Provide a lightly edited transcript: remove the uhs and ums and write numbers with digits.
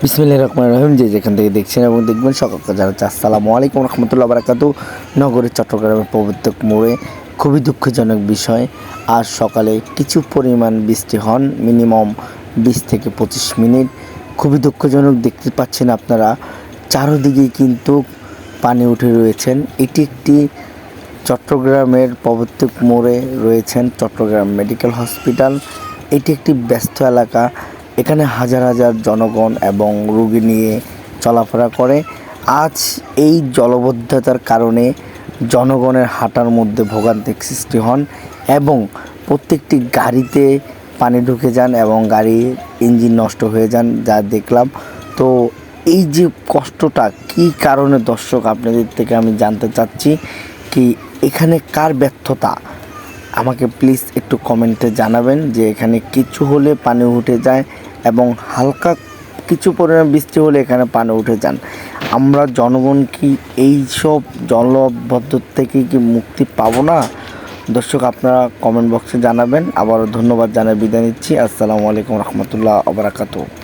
বিসমিল্লাহির রহমানির রহিম। যেখান থেকে দেখছেন এবং দেখবেন সকলকে জানাচ্ছি আসসালামু আলাইকুম রহমতুল্লাহ বারাকাতু। নগরীর চট্টগ্রামের প্রবর্তক মোড়ে খুবই দুঃখজনক বিষয়, আজ সকালে কিছু পরিমাণ বৃষ্টি হন, মিনিমাম 20 থেকে 25 মিনিট। খুবই দুঃখজনক, দেখতে পাচ্ছেন আপনারা চারদিকেই কিন্তু পানি উঠে রয়েছেন। এটি একটি চট্টগ্রামের প্রবর্তক মোড়ে রয়েছেন চট্টগ্রাম মেডিকেল হসপিটাল। এটি একটি ব্যস্ত এলাকা, এখানে হাজার হাজার জনগণ এবং রোগী নিয়ে চলাফেরা করে। আজ এই জলবদ্ধতার কারণে জনগণের হাঁটার মধ্যে ভোগান্তির সৃষ্টি হন এবং প্রত্যেকটি গাড়িতে পানি ঢুকে যান এবং গাড়ির ইঞ্জিন নষ্ট হয়ে যান, যা দেখলাম। তো এই যে কষ্টটা কী কারণে, দর্শক আপনাদের থেকে আমি জানতে চাচ্ছি কি এখানে কার ব্যর্থতা, আমাকে প্লিজ একটু কমেন্টে জানাবেন যে এখানে কিছু হলে পানি উঠে যায় এবং হালকা কিছু পরিমাণ বৃষ্টি হলে এখানে পানি উঠে যান। আমরা জনগণ কি এই সব জলবদ্ধতা থেকে কি মুক্তি পাবো না? দর্শক আপনারা কমেন্ট বক্সে জানাবেন। আবারও ধন্যবাদ জানাই বিদায় নিচ্ছি। আসসালামু আলাইকুম রহমতুল্লাহ বারাকাতুহু।